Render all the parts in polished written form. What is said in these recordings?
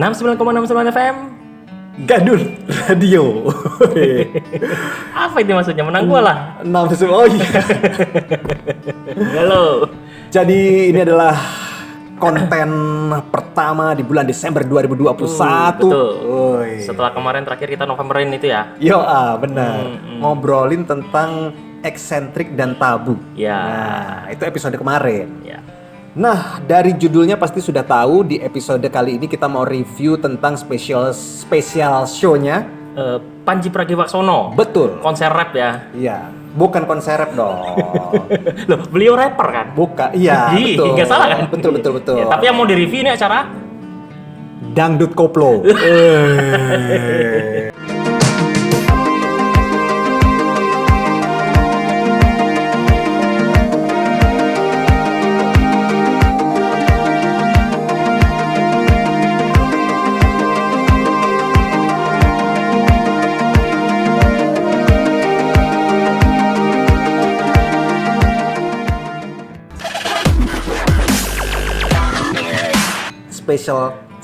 69,69 FM. Gadun Radio. Apa itu maksudnya? Menang gua lah. 6 oh iya. Halo. Jadi ini adalah konten pertama di bulan Desember 2021. Betul. Oi. Setelah kemarin terakhir kita Novemberin itu ya. Benar. Ngobrolin tentang eksentrik dan tabu. Ya. Nah, itu episode kemarin. Ya. Nah, dari judulnya pasti sudah tahu di episode kali ini kita mau review tentang spesial show-nya Panji Pragiwaksono. Betul. Konser rap ya. Iya, bukan konser rap dong. Loh, beliau rapper kan? Bukan, iya betul. Nggak salah kan? Betul. Ya, tapi yang mau di-review ini acara Dangdut Koplo.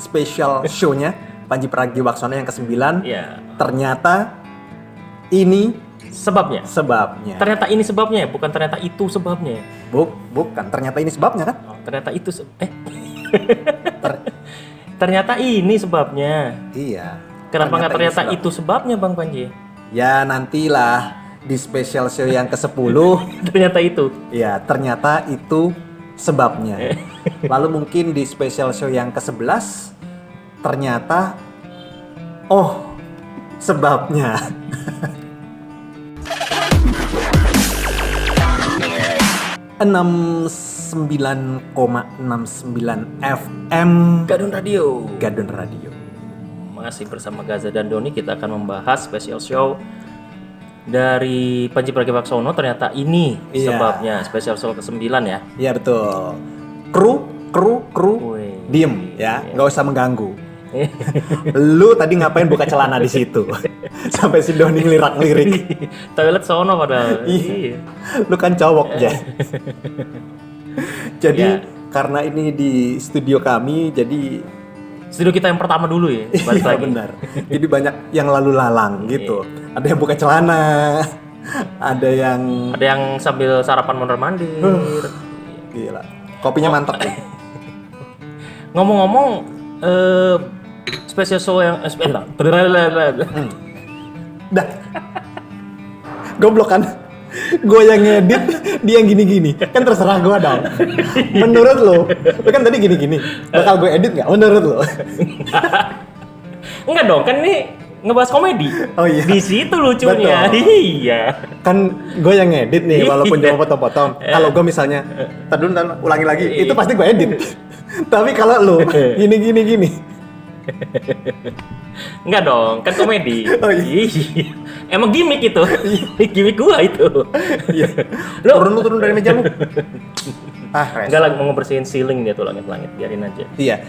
Special show-nya Panji Pragiwaksono yang ke-9. ya. Ternyata ini Sebabnya. Ternyata ini sebabnya ya, bukan ternyata itu sebabnya. bukan, ternyata ini sebabnya kan? Oh, ternyata itu ternyata ini sebabnya. Iya. Kenapa nggak ternyata ini itu sebabnya, Bang Panji? Ya nantilah di special show yang ke-10. Ternyata itu. Ya, ternyata itu sebabnya. Lalu mungkin di special show yang ke-11 ternyata sebabnya. ...69,69 FM Gadun Radio. Masih bersama Gaza dan Doni, kita akan membahas special show dari Panji Pragiwaksono. Ternyata ini sebabnya, special show ke-9 ya. Iya betul. Kru Wih. diem ya, nggak usah mengganggu. Lu tadi ngapain buka celana di situ? Sampai si Doni ngelirik-lirik. Toilet sono padahal. Iya. Lu kan cowok ya. Jadi Ya. karena ini di studio kami, jadi Studio kita yang pertama dulu ya, balik iya lagi. benar. Jadi banyak yang lalu lalang gitu. Ada yang buka celana, ada yang sambil sarapan mondar-mandir. gila. Kopinya mantap ya. Ngomong-ngomong, special show yang Dah. Goblok kan? Gue yang ngedit, dia yang gini-gini. Kan terserah gue dong. Menurut lo kan tadi gini-gini. Bakal gue edit nggak? Menurut lo? Enggak dong, kan ini ngebahas komedi. Oh iya. Di situ lucunya. Betul. Iya. Kan gue yang ngedit nih, walaupun Iya. cuma potong-potong. Kalau gue misalnya, tadi ulangi lagi, itu pasti gue edit. Tapi kalau lo gini. Enggak dong, kan komedi. Oh iya. Emang gimmick itu. Gimmick gua itu. Iya. Lo Turun dari meja lu. enggak lagi mau ngebersihin ceiling dia tuh, langit-langit, biarin aja. Iya.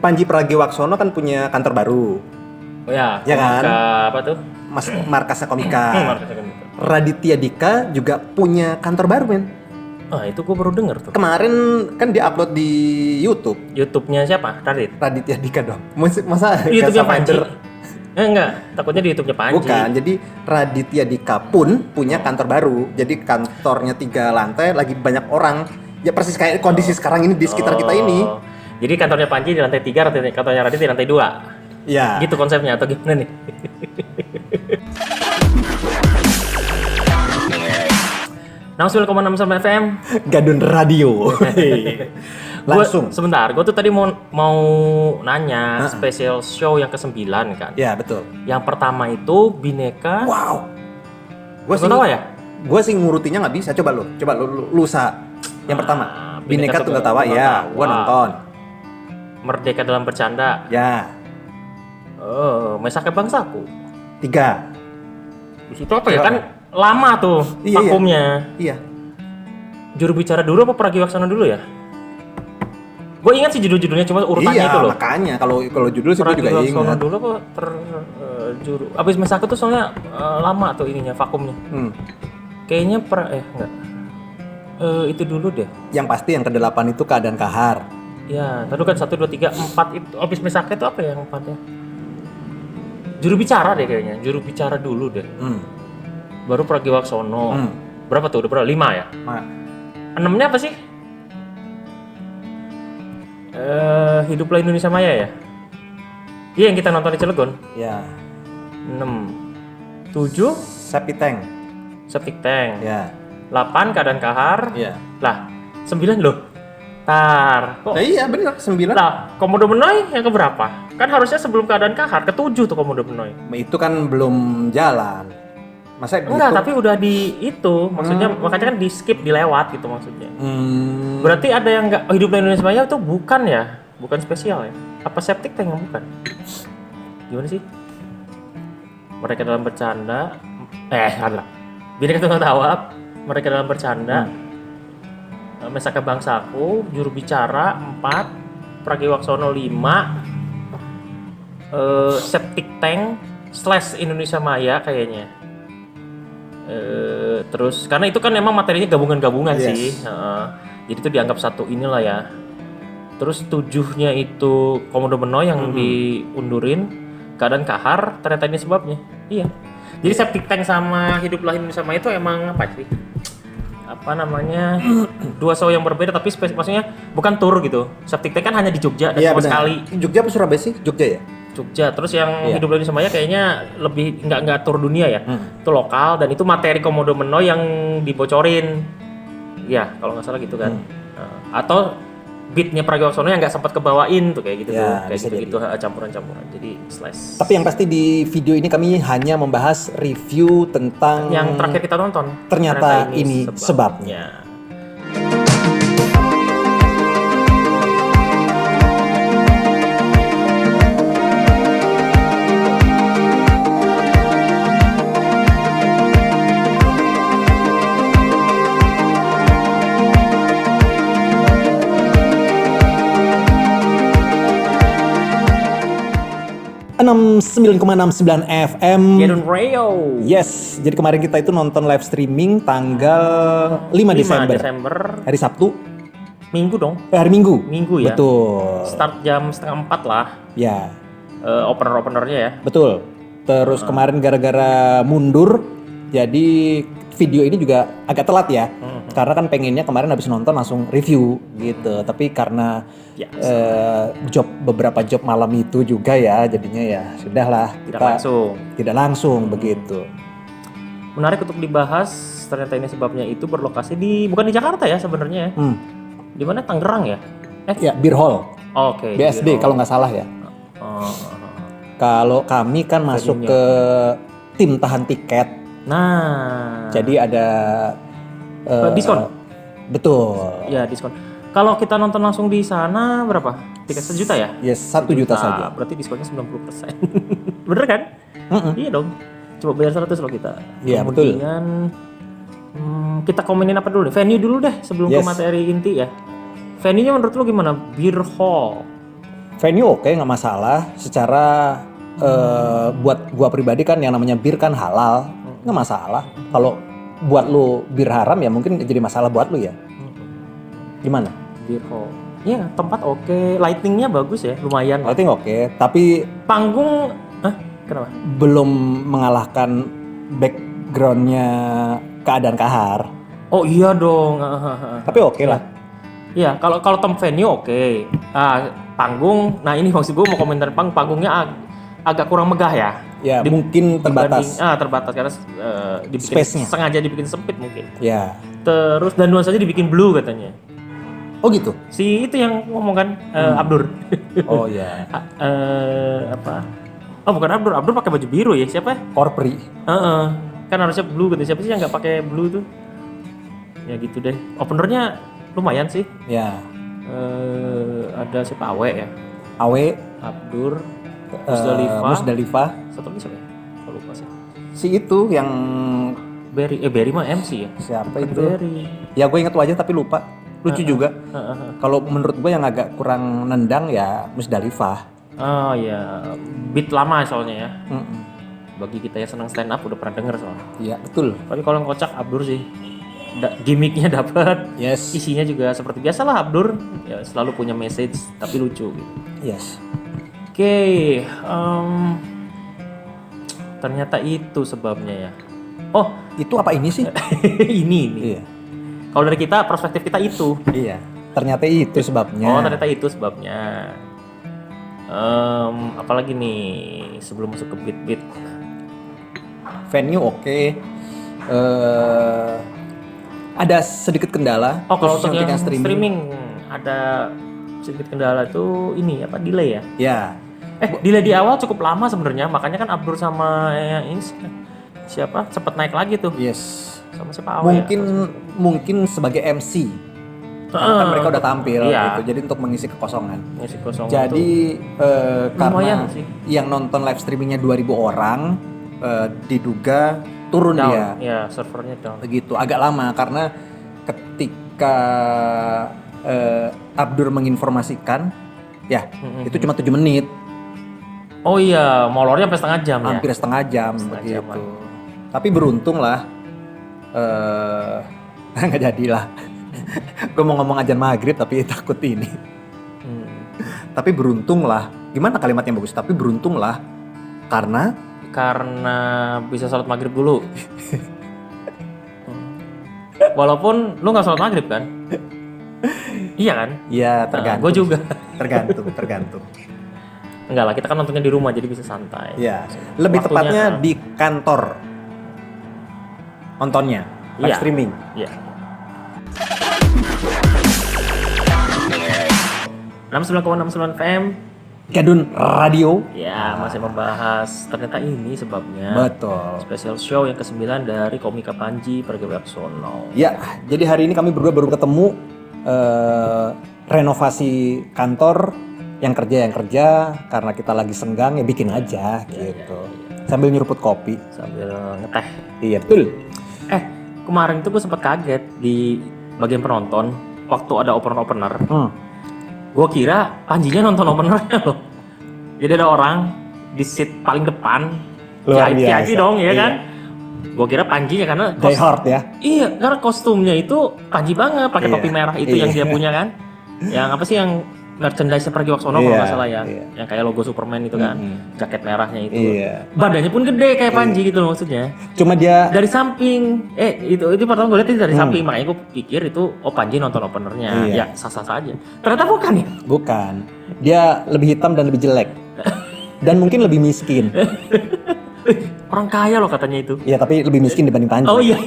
Panji Pragiwaksono kan punya kantor baru. Oh ya, Ya kan? komika apa tuh? Markasnya Komika. Markasnya Komika. Raditya Dika juga punya kantor baru, men. Ah, itu gua baru denger tuh. Kemarin kan dia-upload di YouTube. YouTube-nya siapa? Radit. Raditya Dika dong. Masa YouTube-nya Elsa Panji. Vader? Enggak, takutnya di YouTube-nya Panji. Bukan, jadi Raditya Dika pun punya kantor baru. Jadi kantornya 3 lantai, lagi banyak orang. Ya persis kayak kondisi sekarang ini di sekitar kita ini. Oh. Jadi kantornya Panji di lantai 3, kantornya Radit di lantai 2. Ya. Gitu konsepnya atau gimana nih? Nah, 9,6 FM. Gadun Radio. Langsung. Sebentar, gue tuh tadi mau nanya special show yang ke-9 kan. Ya, betul. Yang pertama itu Bineka. Wow. Gua tahu ya? Gue sih ngurutinya nggak bisa. Coba lu usaha. Yang pertama, Bineka Tunggal Tawa ya, gue nonton. Merdeka dalam Bercanda. Ya, Mesake Bangsaku. 3. Di situ apa ya? Kan lama tuh Iya, vakumnya. Iya. Juru bicara dulu apa Pragiwaksono dulu ya? Gue ingat sih judul-judulnya, cuma urutannya Iya, itu loh. makanya kalau judul sih gue juga Pragiwaksono ingat. dulu apa juru. Abis Mesake tuh soalnya lama tuh ininya vakumnya. Kayaknya enggak. Itu dulu deh. Yang pasti yang ke-8 itu Keadaan Kahar. Ya, tadi kan 1, 2, 3, 4 itu. Office Misaka itu apa ya yang 4 ya? Juru bicara deh kayaknya. Juru bicara dulu deh. Baru Pragiwaksono. Berapa tuh? Udah berapa? 5 ya? 6-nya apa sih? Hiduplah Indonesia Maya ya? Iya yang kita nonton di Cilegon. Ya. 6. 7 Septic Tank. Septic Tank. Ya. 8 Keadaan Kahar. Iya. Lah, 9 loh. Tar. Kok? Nah, iya benar 9. Lah, Komodo Menoy yang keberapa? Kan harusnya sebelum Keadaan Kahar ke-7 tuh Komodo Menoy. Itu kan belum jalan. Masa Enggak, gitu? tapi udah di itu. Maksudnya makanya kan di skip, dilewat gitu maksudnya. Berarti ada yang enggak Hiduplah Indonesia Maya itu bukan ya? Bukan spesial ya? Apa Septic Tank yang bukan? Gimana sih? Mereka dalam bercanda. Ada. Bineka Tunggal Tawa. Mereka dalam bercanda. Mesaka Bangsaku, Juru Bicara 4, Pragiwaksono 5, Septic Tank / Indonesia Maya kayaknya. Terus karena itu kan emang materinya gabungan-gabungan sih. Jadi itu dianggap satu inilah ya. Terus 7-nya itu Komodo Menoy yang diundurin, Keadaan Kahar, ternyata ini sebabnya. Iya. Jadi Septic Tank sama Hiduplah Indonesia Maya itu emang apa sih? Apa namanya, 2 show yang berbeda tapi maksudnya bukan tour gitu. Septic Tank kan hanya di Jogja dan cuma sekali. Jogja apa Surabaya sih? Jogja ya? Jogja. Terus yang Hiduplah Indonesia Maya kayaknya lebih nggak tour dunia ya. Itu lokal dan itu materi Komodo Menoy yang dibocorin. Ya kalau nggak salah gitu kan. Atau beatnya Pragiwaksono yang nggak sempat kebawain tuh kayak gitu Ya, tuh. Kayak gitu campuran-campuran. Jadi slash. Tapi yang pasti di video ini kami hanya membahas review tentang yang terakhir kita tonton. Ternyata ini sebabnya. Hmm. 69,69 FM. Gedun Radio. Yes, jadi kemarin kita itu nonton live streaming tanggal 5 Desember. Hari Sabtu. Minggu dong. Hari Minggu. Minggu ya. Betul. Start jam 3:30 lah. Ya. Opener-openernya ya. Betul. Terus kemarin gara-gara mundur, jadi video ini juga agak telat ya. Karena kan pengennya kemarin habis nonton langsung review gitu. Tapi karena beberapa job malam itu juga ya, jadinya ya sudahlah. Tidak langsung begitu. Menarik untuk dibahas. Ternyata ini sebabnya itu berlokasi bukan di Jakarta ya sebenarnya ya. Di mana? Tangerang ya? Ya, Beer Hall. Oke. BSD kalau nggak salah ya. Kalau kami kan masuk ke tim tahan tiket. Nah. Jadi ada diskon. Betul. Ya, diskon. Kalau kita nonton langsung di sana berapa? Tiket 1 juta ya? Yes, 1 juta saja. Berarti diskonnya 90%. Bener kan? Iya dong. Coba bayar 100 loh kita. Iya, betul. Kemudian kita komenin apa dulu deh? Venue dulu deh sebelum ke materi inti ya. Venue-nya menurut lu gimana? Beer Hall. Venue oke, nggak masalah. Secara buat gua pribadi kan yang namanya bir kan halal, nggak masalah. Kalau buat lu bir haram ya mungkin jadi masalah buat lu ya. Gimana? Beer Hall. Ya tempat oke, lightingnya bagus ya, lumayan. Lighting oke, tapi panggung, kenapa? Belum mengalahkan backgroundnya Keadaan Kahar. Oh iya dong. Tapi oke lah. Iya, kalau tempat venue oke. Panggung, nah ini maksud gue mau komentar panggungnya agak kurang megah ya. Ya mungkin terbatas. Terbatas karena space-nya sengaja dibikin sempit mungkin. Ya. Terus dan nuansanya dibikin blue katanya. Oh gitu. Si itu yang ngomong kan Abdur. Oh iya. Apa? Oh bukan Abdur. Abdur pakai baju biru ya. Siapa? Korpri. Kan harusnya blue gitu. Siapa sih yang nggak pakai blue tuh? Ya gitu deh. Openernya lumayan sih. Ya. Ada siapa? Awe ya. Awe. Abdur. Musdalifah. Satu lagi siapa ya? Kok lupa sih. Si itu yang Berry mah MC ya. Siapa itu? Berry. Ya gue ingat wajah tapi lupa. Lucu juga. Kalau menurut gue yang agak kurang nendang ya Musdalifah. Oh ya, beat lama soalnya ya. Bagi kita yang senang stand up udah pernah denger soalnya. Iya betul. Tapi kalau yang kocak Abdur sih. gimmicknya dapat, Yes. isinya juga seperti biasalah Abdur ya selalu punya message tapi lucu gitu. Yes. Oke, ternyata itu sebabnya ya. Oh, Itu apa ini sih? ini. Iya. Kalau dari kita perspektif kita itu. Iya. Ternyata itu sebabnya. Oh, ternyata itu sebabnya. Apalagi nih sebelum masuk ke beat. Venue oke. Ada sedikit kendala. Oh, kalau khususnya untuk yang streaming. ada sedikit kendala itu ini apa delay ya? Ya. Delay di awal cukup lama sebenarnya, makanya kan Abdur sama yang ini siapa sempat naik lagi tuh. Yes. Sama siapa Awe Mungkin sebagai MC. Karena kan mereka udah tampil iya. gitu. Jadi untuk mengisi kekosongan. Ngisi kosong Jadi lumayan karena sih. yang nonton live streamingnya 2000 orang diduga turun down. dia. Ya, servernya down. Begitu agak lama karena ketika Abdur menginformasikan ya itu cuma 7 menit. Oh iya, molornya sampai setengah jam ya. Hampir setengah jam Setengah begitu. jaman. Tapi beruntung lah nggak jadilah. Gue mau ngomong ajan maghrib tapi takut ini. Tapi beruntung lah. Gimana kalimat yang bagus? Tapi beruntung lah karena bisa sholat maghrib dulu. Walaupun lu nggak sholat maghrib kan? Iya kan? ya tergantung. Gue juga. Tergantung. Enggak lah, kita kan nontonnya di rumah jadi bisa santai. Ya, lebih Waktunya, tepatnya di kantor nontonnya, live Iya. streaming. Iya. 69,69 FM. Gadun Radio. Ya, masih membahas ternyata ini sebabnya. Betul. Special show yang ke-9 dari Komika Panji Pragiwaksono. Ya, jadi hari ini kami berdua baru ketemu renovasi kantor yang kerja karena kita lagi senggang ya bikin aja gitu. Sambil nyeruput kopi. Sambil ngeteh. Iya, betul. Kemarin itu gue sempat kaget di bagian penonton waktu ada opener. Gue kira Panjinya nonton openernya loh. Jadi ada orang di seat paling depan, Luar VIP biasa. dong ya Iya. kan. Gue kira Panjinya karena Die Hard ya. Iya, karena kostumnya itu Panji banget, pakai Iya. topi merah itu yang dia punya kan. Yang apa sih yang merchandise Pragiwaksono kalau Iya, nggak salah ya. iya. Yang kayak logo Superman itu kan. Jaket merahnya itu. Iya. Badannya pun gede kayak Panji gitu loh maksudnya. Cuma dia Dari samping, itu pertama gue lihat itu dari samping, makanya gue pikir itu Panji nonton openernya, Iya. ya sah-sah saja. Ternyata bukan ya. bukan. Dia lebih hitam dan lebih jelek. Dan mungkin lebih miskin. Orang kaya loh katanya itu. Ya tapi lebih miskin dibanding Panji. Oh iya.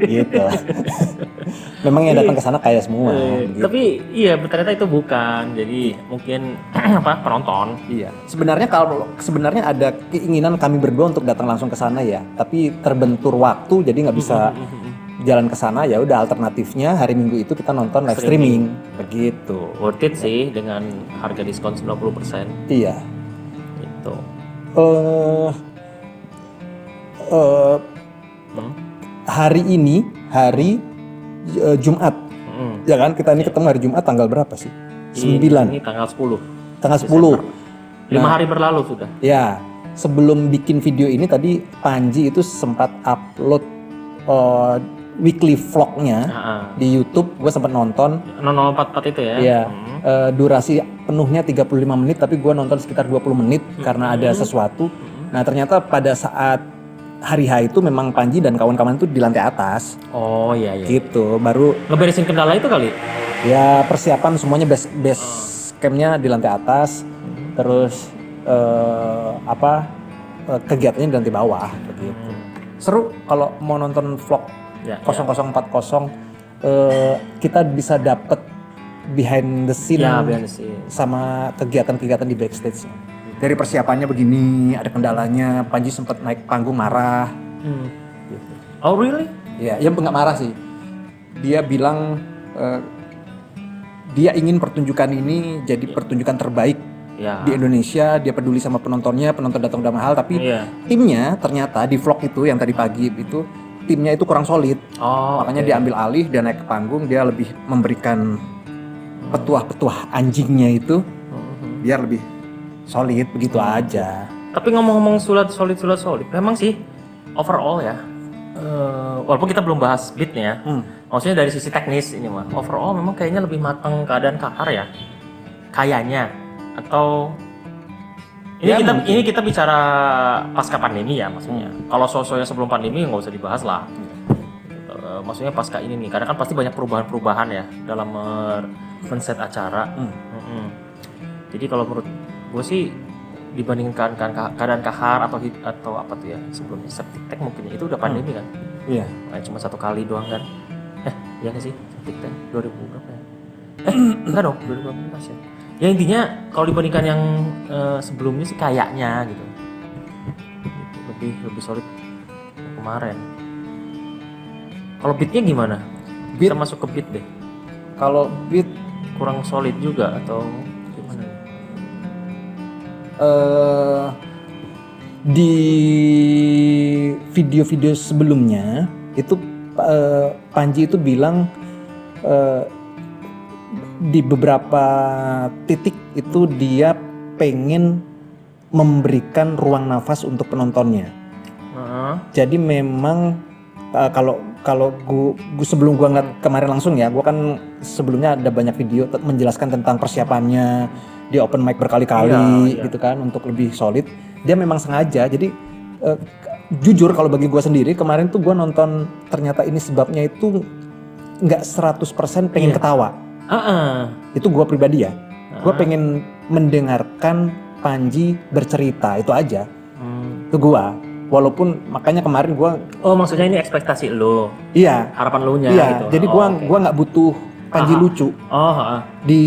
Gitu. Memang yang datang ke sana kaya semua. Gitu. Tapi iya ternyata itu bukan. Jadi mungkin penonton. Iya. Sebenarnya ada keinginan kami berdua untuk datang langsung ke sana ya. Tapi terbentur waktu jadi nggak bisa jalan ke sana. Ya udah alternatifnya hari Minggu itu kita nonton live streaming. Begitu. Worth it sih dengan harga diskon 90%. Iya. Gitu. Hari ini hari Jumat. Ya kan kita ini ketemu hari Jumat tanggal berapa sih? 9. Ini tanggal 10. Tanggal 10. 5 hari berlalu sudah. Ya, sebelum bikin video ini tadi Panji itu sempat upload weekly vlognya di YouTube. Gue sempat nonton. 0044 itu ya. Ya, durasi penuhnya 35 menit, tapi gue nonton sekitar 20 menit karena ada sesuatu. Nah ternyata pada saat hari H itu memang Panji dan kawan-kawan itu di lantai atas. Oh iya. Gitu, baru Ngeberesin kendala itu kali. ya persiapan semuanya base campnya di lantai atas. Terus kegiatannya di lantai bawah begitu. Seru kalau mau nonton vlog Ya, 0040 kita bisa dapet behind the scene, behind the scene. sama kegiatan-kegiatan di backstage. Dari persiapannya begini, ada kendalanya, Panji sempat naik panggung marah. Gitu. Oh really? Ya nggak marah sih. Dia bilang dia ingin pertunjukan ini jadi pertunjukan terbaik Ya. di Indonesia. Dia peduli sama penontonnya, penonton datang udah mahal, tapi timnya ternyata di vlog itu yang tadi pagi itu timnya itu kurang solid. Makanya dia ambil alih, dia naik ke panggung, dia lebih memberikan petuah-petuah anjingnya itu biar lebih solid begitu aja. Tapi ngomong-ngomong solid, memang sih overall ya walaupun kita belum bahas beatnya, maksudnya dari sisi teknis ini mah, overall memang kayaknya lebih matang keadaan Kahar ya, kayaknya. Atau ini kita bicara pasca pandemi ya maksudnya. Kalau sosoknya sebelum pandemi nggak usah dibahas lah. Maksudnya pasca ini nih, karena kan pasti banyak perubahan ya dalam men-set acara. Jadi kalau menurut gue sih dibandingkan keadaan Kahar atau apa tuh ya sebelumnya Septic Tank mungkin itu udah pandemi kan. Iya. Cuma 1 kali doang kan. Iya nggak sih Septic Tank 2000 berapa ya? Enggak dong 2018 ya. Ya intinya kalau dibandingkan yang sebelumnya sih kayaknya gitu. Lebih solid kemarin. Kalau beatnya gimana? Beat? Kita masuk ke beat deh. Kalau beat kurang solid juga atau gimana? Di video-video sebelumnya itu Panji itu bilang di beberapa titik itu dia pengen memberikan ruang nafas untuk penontonnya. Jadi memang kalau gue sebelum gue ngeliat kemarin langsung ya, gue kan sebelumnya ada banyak video menjelaskan tentang persiapannya, dia open mic berkali-kali gitu kan untuk lebih solid. Dia memang sengaja. Jadi jujur kalau bagi gue sendiri kemarin tuh gue nonton ternyata ini sebabnya itu nggak 100% pengen ketawa. Itu gue pribadi ya. Gue pengen mendengarkan Panji bercerita itu aja. Itu gue. Walaupun makanya kemarin gue. Oh maksudnya ini ekspektasi lo? Iya. Harapan lo nya iya, gitu. Jadi gue nggak butuh Panji lucu. Di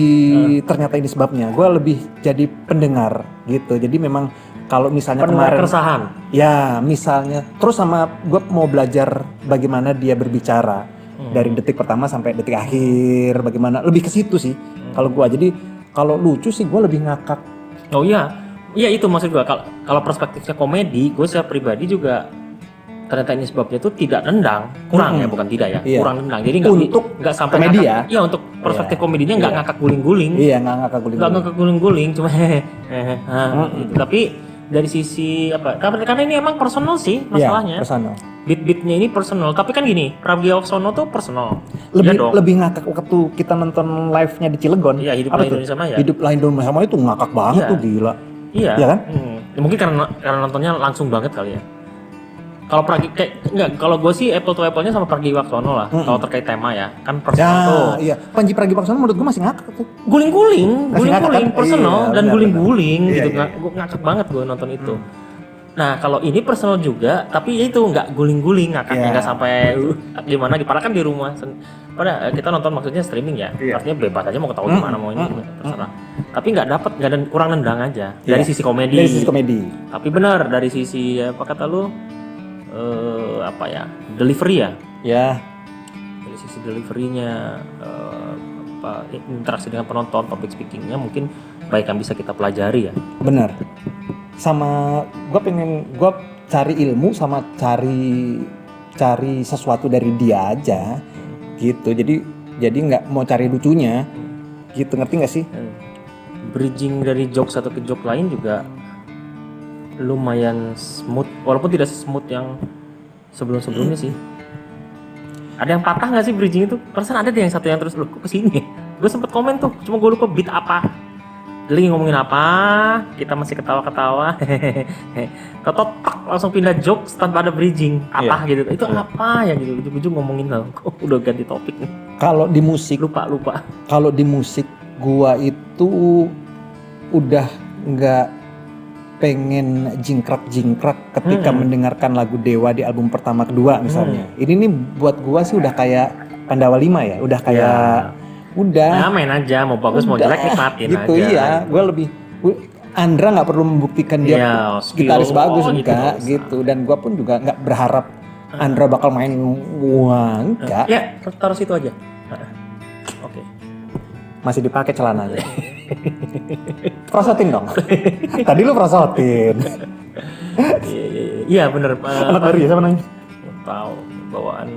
ternyata ini sebabnya. Gue lebih jadi pendengar gitu. Jadi memang kalau misalnya pendengar kemarin keresahan. Ya misalnya. Terus sama gue mau belajar bagaimana dia berbicara dari detik pertama sampai detik akhir. Bagaimana lebih ke situ sih. Kalau gue jadi kalau lucu sih gue lebih ngakak. Oh iya. Iya itu maksud gue, kalau perspektifnya komedi, gue secara pribadi juga ternyata ini sebabnya itu tidak nendang, kurang ya bukan tidak ya, kurang nendang. Jadi nggak sampai komedi ngakak, ya. Iya untuk perspektif komedinya nggak ngakak guling-guling. Iya nggak ngakak guling-guling. Nggak ngakak guling-guling, cuma gitu. Tapi dari sisi apa? Karena ini emang personal sih masalahnya. Iya, personal. Beat-beatnya ini personal, tapi kan gini, Pragiwaksono tuh personal. Lebih ngakak waktu kita nonton live-nya di Cilegon. Iya, Hidup Lain Indonesia Maya. Hidup Lain Indonesia Maya itu ngakak banget tuh, gila. Iya. Ya kan? Mungkin karena nontonnya langsung banget kali ya. Kalau kalau gue sih apple to apple-nya sama Pragiwaksono lah. Kalau terkait tema ya, kan personal tuh. Iya. Panji Pragiwaksono menurut gue masih ngakak tuh. Guling-guling, personal dan guling-guling gitu. Iya. Gue ngakak banget gue nonton itu. Nah kalau ini personal juga, tapi itu nggak guling-guling, ngakaknya nggak sampai gimana. Padahal kan di rumah. Padahal kita nonton maksudnya streaming ya, artinya bebas aja mau ketawa gimana mau ini terserah. Tapi nggak dapat, nggak ada, kurang nendang aja dari sisi komedi. Dari sisi komedi. Tapi benar dari sisi apa kata lu apa ya delivery ya? Ya. Dari sisi deliverynya interaksi dengan penonton, public speakingnya mungkin baik yang bisa kita pelajari ya. Benar. Sama gue cari ilmu sama cari sesuatu dari dia aja gitu. Jadi nggak mau cari lucunya gitu, ngerti nggak sih? Bridging dari joke satu ke joke lain juga lumayan smooth, walaupun tidak smooth yang sebelumnya sih. Ada yang patah nggak sih bridging itu? Perasaan ada deh yang satu yang terus kok kesini. Gue sempet komen tuh, cuma gue lupa beat apa. Dia lagi ngomongin apa, kita masih ketawa-ketawa, totot langsung pindah jokes tanpa ada bridging, apa gitu. Itu apa ya gitu, ujung-ujung ngomongin kok udah ganti topik nih. Kalau di musik, lupa. Kalau di musik, gua itu udah nggak pengen jingkrak ketika mendengarkan lagu Dewa di album pertama kedua misalnya. Ini nih buat gua sih udah kayak Pandawa 5 ya, udah kayak udah main aja, mau bagus mau jelek nikmatin gitu, aja. Iya, gue lebih Andra nggak perlu membuktikan dia gitaris bagus enggak gitu, dan gue pun juga nggak berharap Andra bakal main enggak. Ya taruh situ aja. Oke. Masih dipakai celananya. Prosotin dong. Tadi lu prosotin. Iya bener. Anak baru ya siapa nanya? Tahu bawaan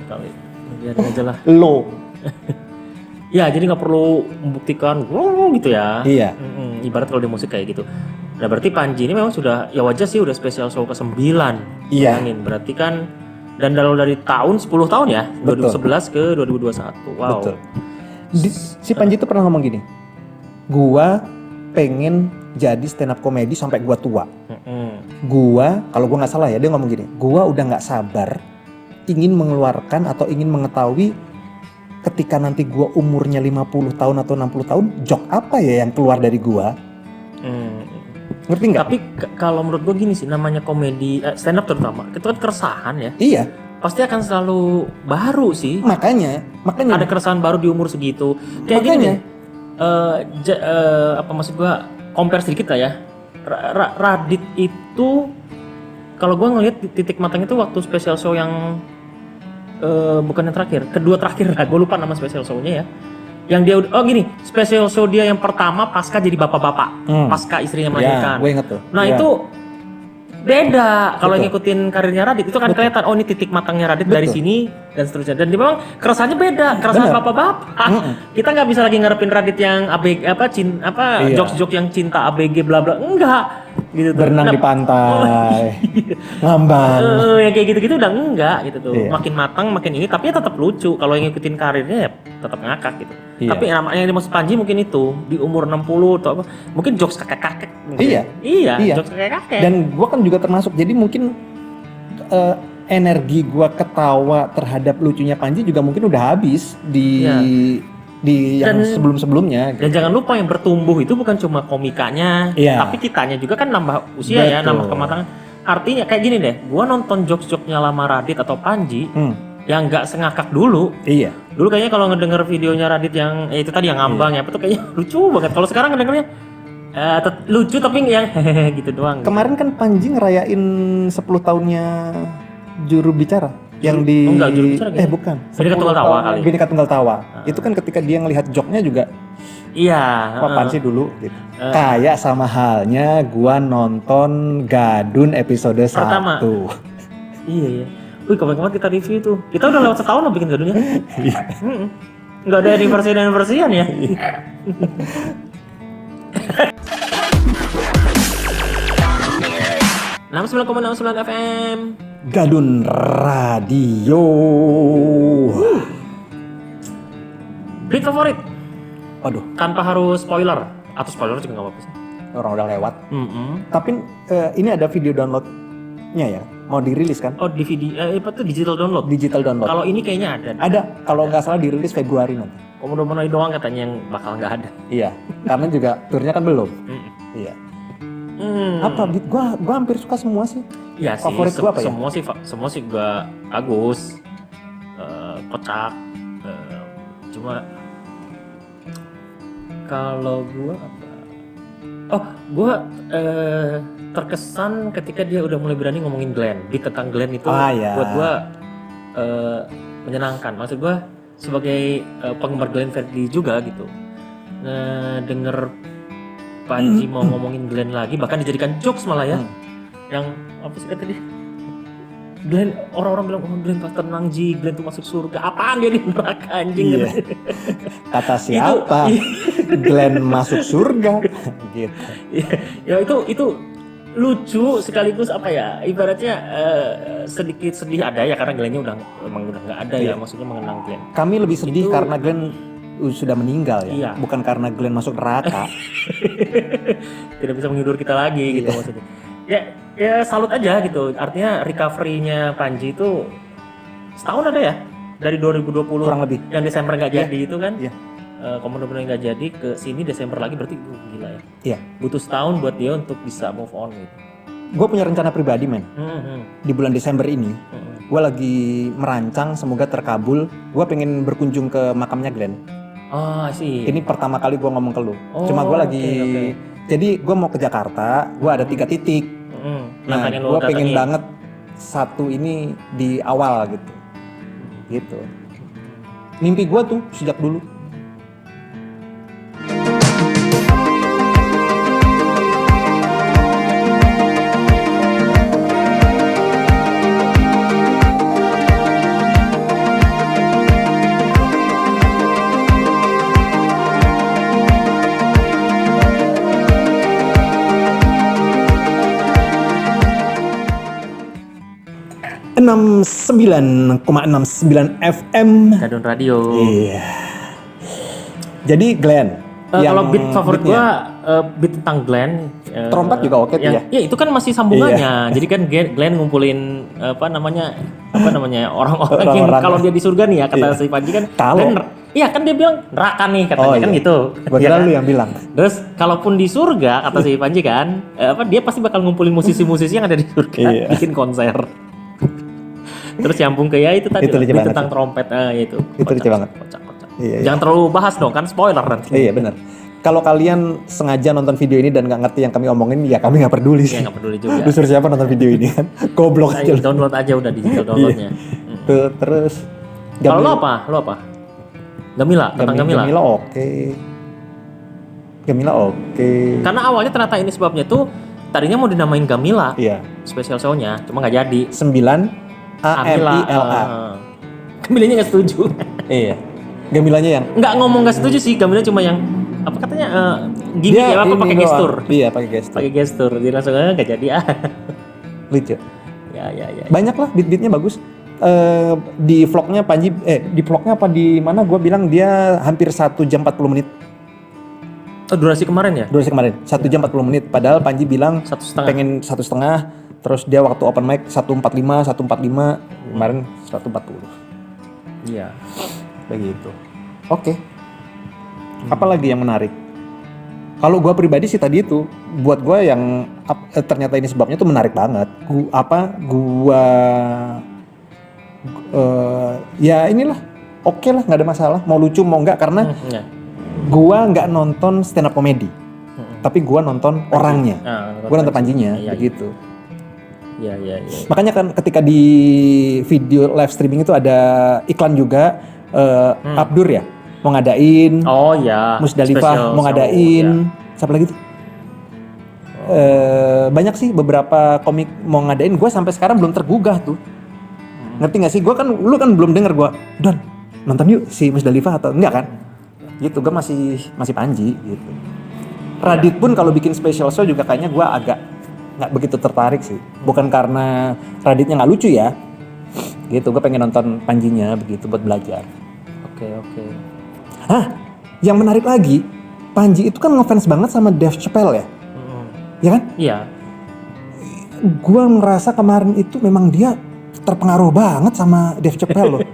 kali. Biarin aja lah. Lo. Ya jadi nggak perlu membuktikan gitu ya. Iya. Ibarat kalau di musik kayak gitu. Nah berarti Panji ini memang sudah ya wajar sih udah spesial show ke-9. Iya. Berarti kan Dan dari tahun 10 tahun ya, Betul. 2011 ke 2021. Wow. Betul. Si Panji tuh pernah ngomong gini, gua pengen jadi stand up comedy sampai gua tua. Gua, kalau gua nggak salah ya, dia ngomong gini, gua udah nggak sabar ingin mengeluarkan atau ingin mengetahui ketika nanti gua umurnya 50 tahun atau 60 tahun, jok apa ya yang keluar dari gua. Ngerti nggak? Tapi kalau menurut gue gini sih, namanya komedi stand up terutama itu kan keresahan ya, Iya, pasti akan selalu baru sih. makanya Ada keresahan baru di umur segitu. Kayak gini Makanya. deh, apa maksud gue, compare sedikit lah ya. Radit itu kalau gue ngelihat titik matang itu waktu special show yang bukan yang terakhir, kedua terakhir lah, gue lupa nama special show-nya ya. Yang dia gini, special show dia yang pertama pasca jadi bapak-bapak, pasca istrinya melahirkan. Ya, gue inget tuh. Nah Ya. itu beda kalau Betul. ngikutin karirnya Radit, itu kan kelihatan oh ini titik matangnya Radit dari Betul. sini dan seterusnya. Dan dia memang keresahannya beda, keresahan Bener. bapak-bapak. Kita nggak bisa lagi ngarepin Radit yang ABG Iya. jokes-jokes yang cinta ABG bla bla, enggak gitu tuh. Berenang Nah, di pantai, ngambang. yang kayak gitu-gitu udah enggak gitu tuh. Iya. Makin matang makin ini, tapi ya tetap lucu. Kalau yang ngikutin karirnya ya tetap ngakak gitu. Iya. Tapi yang dimaksud Panji mungkin itu di umur 60 atau apa, mungkin jokes kakek-kakek mungkin. Iya. Iya, jokes kakek-kakek. Dan gue kan juga termasuk, jadi mungkin energi gue ketawa terhadap lucunya Panji juga mungkin udah habis di Iya. yang Dan- sebelum-sebelumnya. Dan jangan lupa yang bertumbuh itu bukan cuma komikanya, Iya. tapi kitanya juga kan nambah usia ya, Betul. nambah kematangan. Artinya kayak gini deh, gua nonton jokes-jokesnya lama Radit atau Panji yang nggak sengakak dulu. Iya. Dulu kayaknya kalau ngedenger videonya Radit yang itu tadi yang ngambang ya, itu kayaknya lucu banget. Kalau sekarang ngedengernya lucu tapi yang hehehe gitu doang. Kemarin kan Panji ngerayain 10 tahunnya juru bicara yang di enggak, juru bicara gitu. bukan. Bhinneka 10 Tunggal Tawa tahun kali. Bhinneka Tunggal Tawa. Itu kan ketika dia ngelihat joknya juga, Iya. apaan sih dulu gitu. Kayak sama halnya gua nonton Gadun episode Pertama. 1. Iya iya. Wih kapan-kapan kita review itu. Kita udah lewat setahun loh bikin gadunya. Nggak ada anniversary-anniversaryan ya. 69,69 FM. Gadun Radio. Berita favorit Waduh, tanpa harus spoiler atau spoiler juga nggak apa-apa sih. orang udah lewat. Mm-mm. Tapi ini ada video downloadnya ya. Mau dirilis kan? Oh DVD apa tuh digital download. Digital download. Kalau ini kayaknya ada. Ada, kalau nggak salah dirilis Februari nanti. Komodo Monoid doang katanya yang bakal nggak ada. Iya, karena juga turnya kan belum. Mm-mm. Iya. Hmm. Apa? Beat gua hampir suka semua sih. Ya sih, Favorit gua apa ya? semua sih gua bagus, kocak. Cuma kalau gua apa? Oh, gua terkesan ketika dia udah mulai berani ngomongin Glenn. Di tentang Glenn itu Iya. buat gua menyenangkan. Maksud gua sebagai penggemar Glenn Fredly juga gitu. Denger Panji mau ngomongin Glenn lagi, bahkan dijadikan jokes malah ya. Yang apa sih kata dia? Glenn, orang-orang bilang oh Glenn pas tenang Ji, Glenn tuh masuk surga. Apaan dia di neraka anjing? Iya. Kata siapa? Glenn masuk surga. Gitu. Ya itu lucu sekaligus apa ya? Ibaratnya sedikit sedih ada ya karena Glennnya emang udah nggak ada ya, maksudnya mengenang Glenn. Kami lebih sedih Itu- karena Glenn sudah meninggal ya, Iya. bukan karena Glenn masuk neraka. Tidak bisa menghibur kita lagi gitu maksudnya. Ya salut aja gitu. Artinya recovery-nya Panji itu setahun ada ya dari 2020 Kurang lebih. yang Desember nggak jadi itu kan. Iya. Komodo benar nggak jadi ke sini Desember lagi berarti gila ya. Iya. Butuh setahun buat dia untuk bisa move on gitu. Gue punya rencana pribadi men. Di bulan Desember ini, gue lagi merancang semoga terkabul. Gue pengen berkunjung ke makamnya Glenn. Oh sih. Ini pertama kali gue ngomong ke lu. Oh, Cuma gue lagi, oke. jadi gue mau ke Jakarta. Gue ada 3 titik. Nah, Makanya lo gue pengen datengin. banget satu ini di awal gitu. Gitu. Mimpi gue tuh sejak dulu. 69,69 FM. Gadun Radio. Iya. Jadi Glenn. Kalau beat favorit gua beat tentang Glenn. Trompet juga oke tuh ya. Ya itu kan masih sambungannya. Jadi kan Glenn ngumpulin apa namanya orang-orang yang kalau dia di surga nih ya kata si Panji kan. Kalau iya kan dia bilang neraka nih katanya kan gitu. Gua kira lu yang bilang. Terus kalaupun di surga kata si Panji kan, dia pasti bakal ngumpulin musisi-musisi yang ada di surga bikin konser. Terus nyambung ke ya itu tadi beat tentang trompet itu. Itu lucu banget. Kocak. Iya. Jangan terlalu bahas dong kan spoiler nanti. Iya benar. Kalau kalian sengaja nonton video ini dan nggak ngerti yang kami omongin, ya kami nggak peduli sih. Iya nggak peduli juga. Lu suruh siapa nonton video ini kan? Goblok aja. Download aja udah digital downloadnya. Tuh, terus. Kalau lo apa? Gamila, tentang Gamila. Gamila oke. Karena awalnya ternyata ini sebabnya tuh tadinya mau dinamain Gamila. Iya. Special show-nya, cuma nggak jadi. 9 AMILA. Gamilanya nggak setuju. Iya. Gamilanya yang nggak ngomong nggak setuju sih, Gamila cuma yang apa katanya gini ya apa pakai gestur. Iya, pakai gestur. Pakai gestur, jadi langsung nggak jadi Lucu. Ya. Banyak lah beat-beatnya bagus. Di vlognya Panji, di vlognya apa di mana? Gue bilang dia hampir 1 jam 40 menit. Oh, durasi kemarin ya? Durasi kemarin 1 jam 40 menit. Padahal Panji bilang pengen 1,5. Terus dia waktu open mic 145 kemarin 140. Iya. Begitu. Oke. Apalagi yang menarik? Kalau gue pribadi sih tadi itu, buat gue yang ternyata ini sebabnya tuh menarik banget. Ya inilah, oke lah, nggak ada masalah. Mau lucu mau nggak karena gue nggak nonton stand up comedy, tapi gue nonton orangnya. Gue nonton Panjinya, begitu. Iya. Makanya kan ketika di video live streaming itu ada iklan juga. Abdur ya mau ngadain, Musdalifah mau ngadain, siapa lagi tuh? Banyak sih beberapa komik mau ngadain. Gue sampai sekarang belum tergugah tuh. Ngerti nggak sih? Lu kan belum denger gue. Don nonton yuk si Musdalifah atau enggak kan? Gitu. Gue masih Panji gitu. Radit pun kalau bikin special show juga kayaknya gue agak nggak begitu tertarik sih. Bukan karena Raditnya nggak lucu ya. Gitu, gue pengen nonton Panjinya begitu buat belajar. Oke. Yang menarik lagi, Panji itu kan ngefans banget sama Dave Chappelle ya? Ya kan? Iya. Gue ngerasa kemarin itu memang dia terpengaruh banget sama Dave Chappelle loh.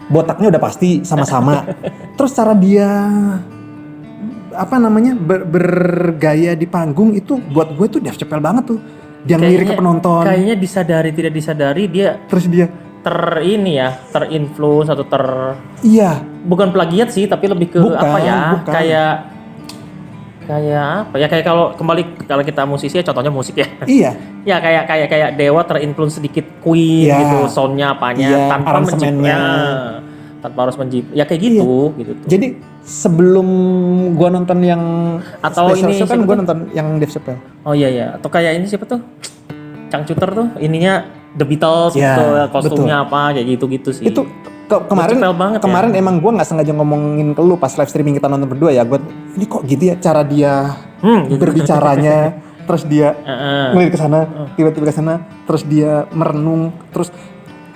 Botaknya udah pasti sama-sama. Terus cara dia bergaya di panggung itu buat gue tuh Dave Chappelle banget tuh. Dia ngelirik ke penonton. Kayaknya disadari tidak disadari dia terus dia terinfluence atau iya. Bukan plagiat sih, tapi lebih ke bukan. Kayak apa ya, kayak kalau kita musisi ya contohnya musik ya. Iya. Ya kayak Dewa terinfluence sedikit Queen gitu, soundnya apanya tanpa harus mencipta. Ya kayak gitu gitu tuh. Jadi sebelum gua nonton yang atau ini kan gua nonton yang Dave Chappelle. Oh iya. Atau kayak ini siapa tuh? Changcuter tuh ininya The Beatles gitu, kostumnya betul. Apa kayak gitu sih. Itu kemarin emang gue nggak sengaja ngomongin ke lu pas live streaming kita nonton berdua ya. Gue ini kok gitu ya cara dia berbicaranya, terus dia ngelirik ke sana, tiba-tiba ke sana, terus dia merenung, terus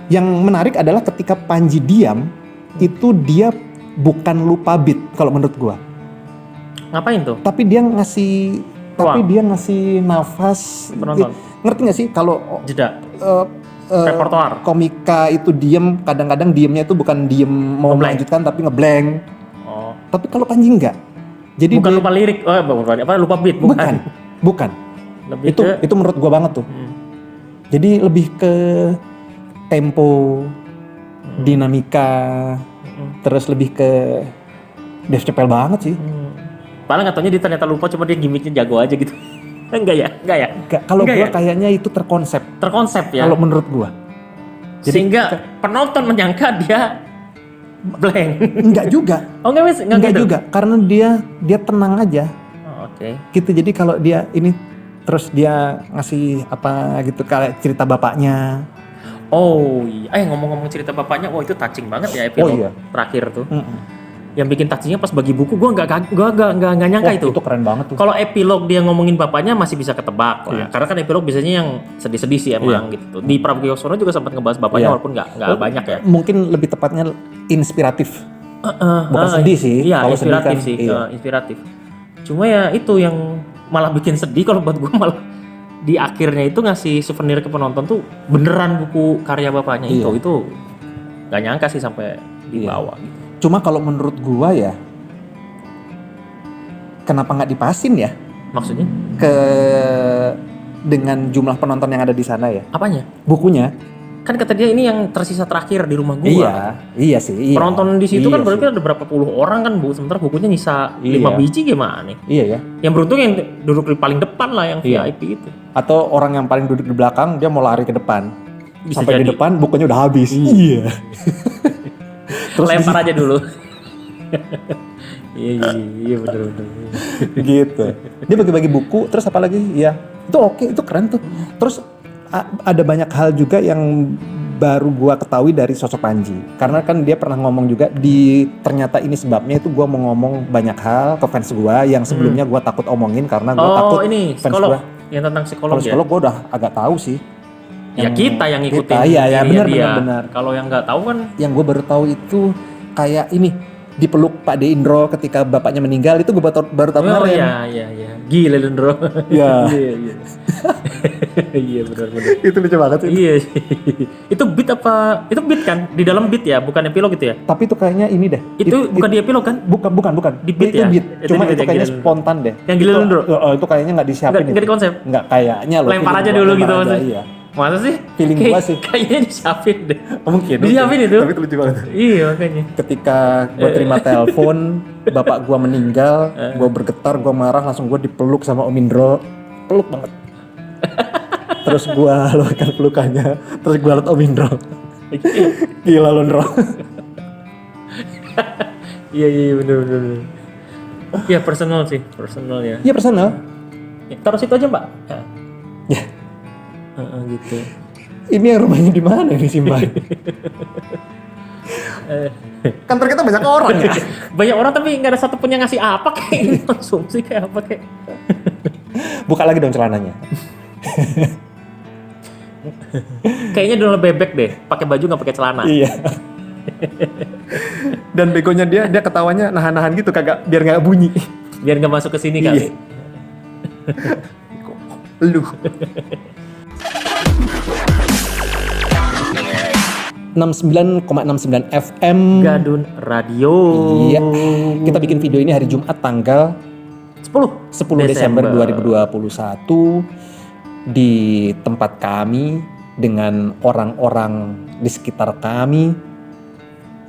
yang menarik adalah ketika Panji diam, itu dia bukan lupa beat kalau menurut gue. Ngapain tuh? Tapi dia ngasih nafas. Ngerti nggak sih kalau jeda? Repertoire. Komika itu diem, kadang-kadang diemnya itu bukan diem mau melanjutkan tapi ngeblank. Oh. Tapi kalau Panji enggak. Jadi bukan lupa lirik, lupa beat, bukan. Itu menurut gua banget tuh. Jadi lebih ke tempo, dinamika, terus lebih ke Dave Chappelle banget sih. Paling katanya dia ternyata lupa, cuma dia gimmicknya jago aja gitu. Enggak ya? Kalau gue kayaknya itu terkonsep ya. Kalau menurut gue. Sehingga penonton menyangka dia blank. Enggak juga. Oh enggak gitu? Juga. Karena dia tenang aja. Oh, oke. Gitu. Jadi kalau dia ini terus dia ngasih apa gitu kayak cerita bapaknya. Oh iya. Ngomong-ngomong cerita bapaknya, itu touching banget ya episode terakhir tuh. yang bikin touchingnya pas bagi buku gue nggak nyangka itu. Itu keren banget tuh. Kalau epilog dia ngomongin bapaknya masih bisa ketebak lah. Iya. Karena kan epilog biasanya yang sedih-sedih sih emang gitu. Di Pragiwaksono juga sempat ngebahas bapaknya Iya. walaupun nggak banyak ya. Mungkin lebih tepatnya inspiratif. Bukan sedih sih. Iya, Kalau sedih inspiratif kan, sih. iya. Inspiratif. Cuma ya itu yang malah bikin sedih kalau buat gue malah di akhirnya itu ngasih souvenir ke penonton tuh beneran buku karya bapaknya Iya. itu nggak nyangka sih sampai dibawa gitu. Cuma kalau menurut gua ya, kenapa nggak dipasin ya Maksudnya dengan jumlah penonton yang ada di sana ya? apanya? Bukunya? Kan kata dia ini yang tersisa terakhir di rumah gua. Iya sih. Iya. Penonton di situ kan Iya berarti sih. ada berapa puluh orang kan Bu, sementara bukunya nyisa Iya. 5 biji gimana nih? Iya ya. Yang beruntung yang duduk di paling depan lah yang Iya. VIP itu. Atau orang yang paling duduk di belakang dia mau lari ke depan. Bisa Sampai di jadi. depan bukunya udah habis. Iya. Terus Lempar aja dulu. Iya bener. gitu. Dia bagi-bagi buku, terus apa lagi? Iya. Itu oke, itu keren tuh. Terus ada banyak hal juga yang baru gua ketahui dari sosok Panji. Karena kan dia pernah ngomong juga ternyata ini sebabnya itu gua mau ngomong banyak hal ke fans gua yang sebelumnya gua takut omongin karena gua takut ini fans psikolog. gua. Yang tentang psikolog Kalau ya. psikolog gua udah agak tahu sih. Ya kita yang ngikutin. Iya dirinya benar. dia. Kalau yang nggak tahu kan Yang gue baru tahu itu kayak ini dipeluk Pak De Indro ketika bapaknya meninggal itu gue baru tahu oh kemarin. iya. Gila Lendro. Iya. Iya. Iya benar. Itu lucu banget sih. Iya. Itu beat apa? Itu beat kan? Di dalam beat ya, bukan epilog gitu ya? Tapi itu kayaknya ini deh. Itu bukan di epilog kan? Bukan. Di beat itu ya? beat. Itu Cuma di beat itu yang kayaknya gila. spontan deh. Yang gila Itu- Lendro? itu kayaknya nggak disiapin. Nggak di konsep? Nggak kayaknya loh. Lempar feeling aja gua, dulu lempar gitu aja, maksudnya. Iya. Masa sih? Feeling gua sih. Kayaknya disiapin deh. Mungkin. Disiapin itu? Tapi itu lucu banget. Iya makanya. Ketika gue terima telepon, bapak gue meninggal, gue bergetar, gue marah, langsung gue dipeluk sama Om Indro, peluk banget. Terus gue lakukan pelukannya, terus gue liat Om Indro. Gila lo Indro. Iya bener. Iya personal sih, personal ya. Iya personal. Ya, taruh situ aja Mbak. Ya, Gitu. ini yang rumahnya di mana ini Simba? Kantor kita banyak orang ya. Banyak orang tapi nggak ada satupun yang ngasih apa kayak ini konsumsi kayak apa kayak. Buka lagi dong celananya. Kayaknya donor bebek deh, pakai baju nggak pakai celana. Iya. Dan begonya dia ketawanya nahan-nahan gitu kagak biar nggak bunyi. Biar nggak masuk ke sini kali. Lu. 69,69 FM. Gadun Radio. Iya. Kita bikin video ini hari Jumat tanggal 10 Desember 2021 di tempat kami dengan orang-orang di sekitar kami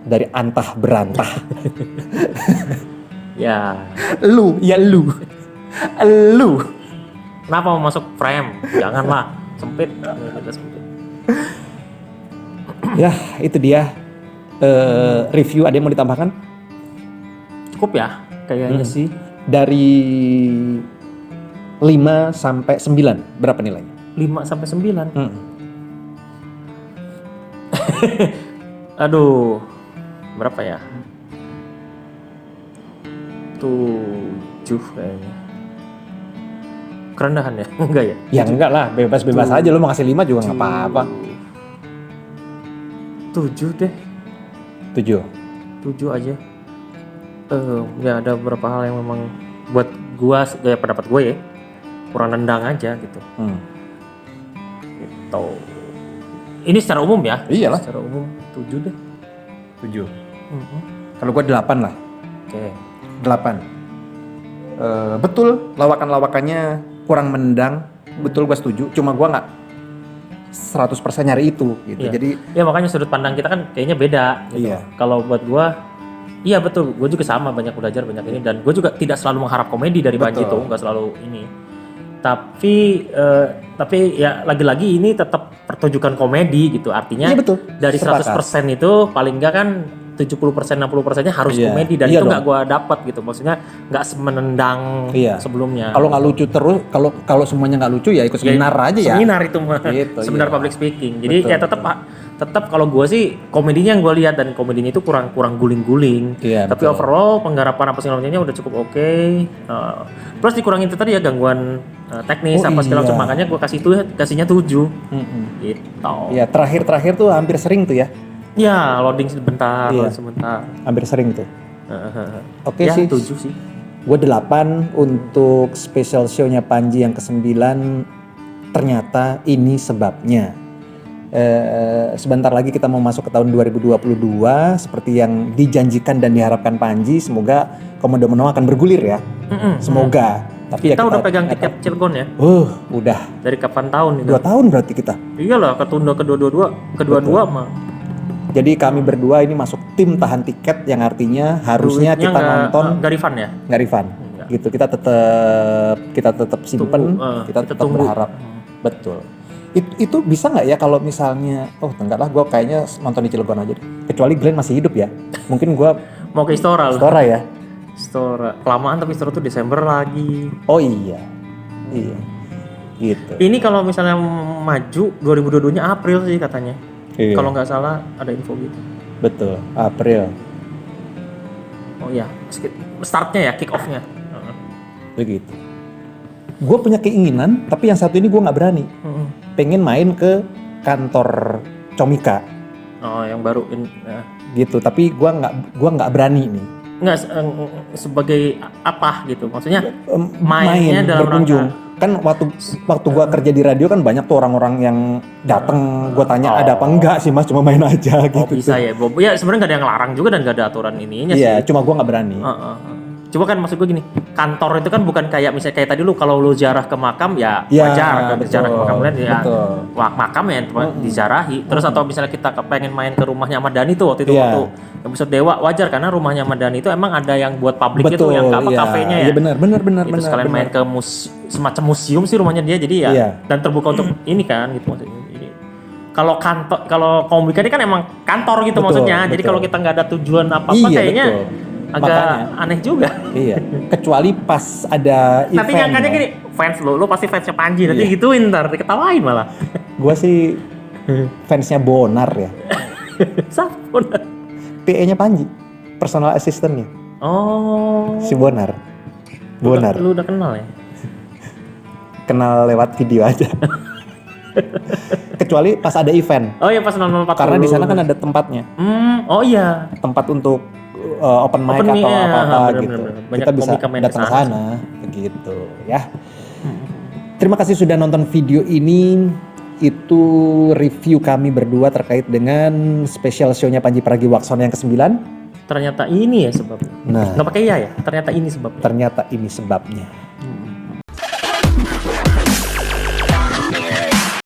dari antah berantah. Ya. Lu. Kenapa mau masuk frame? Janganlah, sempit. Kita sempit. Ya, itu dia review. Ada yang mau ditambahkan? Cukup ya, kayaknya sih. Dari 5 sampai 9, berapa nilainya? 5 sampai 9. Hmm. Aduh, berapa ya? 7 kayaknya. Kerendahan ya? Enggak ya? Ya enggak lah, bebas-bebas aja. Lu mau ngasih 5 juga nggak apa-apa. 7 deh. 7. 7 aja. Ya ada beberapa hal yang memang buat gua, ya pendapat gue ya, kurang nendang aja gitu. Gitu. Ini secara umum ya? Iyalah. Secara umum 7 deh. 7. Kalau gua 8 lah. Oke. 8. Betul, lawakan-lawakannya kurang menendang. Betul, gua setuju. Cuma gua nggak 100% nyari itu gitu. Iya. Jadi Ya makanya sudut pandang kita kan kayaknya beda gitu. Iya. Kalau buat gua, iya betul, gua juga sama, banyak belajar, banyak ini, dan gua juga tidak selalu mengharap komedi dari Panji Betul. tuh, nggak selalu ini. Tapi ya lagi-lagi ini tetap pertunjukan komedi gitu. Artinya Iya, betul. dari Sepakat. 100% itu paling enggak kan 70% 60%-nya harus Iya. komedi, dan Iya itu dong. nggak gua dapat gitu. Maksudnya nggak semenendang Iya. sebelumnya. kalau nggak lucu terus, kalau semuanya nggak lucu ya ikut seminar aja ya. Seminar itu mah. Gitu, Seminar iya. public speaking. Jadi Betul, ya tetap tetap kalau gue sih komedinya yang gue lihat, dan komedinya itu kurang guling-guling. Iya, Tapi betul. overall penggarapan apa segala macamnya udah cukup oke. Plus dikurangin itu tadi ya gangguan teknis Oh, apa segala iya. macam, makanya gue kasihnya 7 Mm-mm. gitu. Iya, terakhir tuh hampir sering tuh ya. Ya loading sebentar, Iya. loading sebentar. Hampir sering tuh. Oke Ya, sih. 7 sih. Gue 8 untuk special show-nya Panji yang ke-9. Ternyata ini sebabnya. Sebentar lagi kita mau masuk ke tahun 2022 seperti yang dijanjikan dan diharapkan Panji. Semoga Komodo Mono akan bergulir ya. Semoga. Tapi Kita ya udah pegang nggak tiket Cilegon ya udah dari kapan tahun itu? 2 tahun berarti kita. Iyalah, ketunda kedua-dua mah. Jadi kami berdua ini masuk tim tahan tiket yang artinya harusnya Duitnya kita nonton nggak refund ya? nggak refund. Nggak. Gitu. Kita tetap simpen, Tunggu, kita kita tetap tunggu. berharap. Betul. Itu bisa nggak ya kalau misalnya enggak lah, gue kayaknya nonton di Cilegon aja deh. Kecuali Glenn masih hidup ya. Mungkin gue Mau ke Istora lu. Stora ya. Istora. Kelamaan, tapi Istora tuh Desember lagi. Oh iya. Iya. Gitu. Ini kalau misalnya maju 2022-nya April sih katanya. Iya. Kalau nggak salah ada info gitu. Betul. April. Oh iya, startnya ya, kick off-nya. Begitu. Gue punya keinginan, tapi yang satu ini gue nggak berani. Pengen main ke kantor Comika Oh, yang baru gitu. Tapi gue nggak berani nih. nggak sebagai apa gitu. Maksudnya Main mainnya dalam berkunjung. Kan waktu gua kerja di radio kan banyak tuh orang-orang yang datang. Gua tanya ada apa enggak sih Mas, cuma main aja Oh, gitu. bisa ya. Ya sebenarnya nggak ada yang larang juga dan nggak ada aturan ininya sih. Iya, cuma gua nggak berani. Coba kan maksud gue gini, kantor itu kan bukan kayak misalnya kayak tadi lu kalau lu ziarah ke makam ya Iya, wajar kan, betul, ziarah ke makam kan ya betul. makam ya dizarahi. Terus atau misalnya kita pengen main ke rumahnya Ahmad Dhani tuh waktu itu Iya. waktu episode Dewa, wajar karena rumahnya Ahmad Dhani itu emang ada yang buat publik itu Betul, yang iya. kafenya ya. Iya benar. Itu sekalian main ke semacam museum sih rumahnya dia, jadi ya Iya. dan terbuka untuk ini kan gitu maksudnya. Jadi, kalau Komika ini kan emang kantor gitu Betul, maksudnya. Jadi betul. kalau kita nggak ada tujuan apa-apa Iya, kayaknya betul. agak Makanya. aneh juga. Iya, kecuali pas ada event. Tapi nyangkanya ya. gini, fans lu pasti fansnya Panji, nanti Iya. gituin ntar, diketawain malah. Gua sih fansnya Bonar ya. Sabun. PA-nya Panji, personal assistant-nya Oh. si Bonar. Bonar. Lu udah kenal ya? Kenal lewat video aja. Kecuali pas ada event. Oh iya pas 0040. Karena di sana kan ada tempatnya. Oh iya. Tempat untuk open mic Open mic, atau ya. apa-apa Bener, gitu. bener. Banyak Kita bisa komika main datang ke kesana sana begitu ya. Terima kasih sudah nonton video ini. Itu review kami berdua terkait dengan special show-nya Panji Pragiwaksono yang ke-9. Ternyata ini ya sebabnya. Nah, Nggak pakai iya ya? Ternyata ini sebabnya. ternyata ini sebabnya.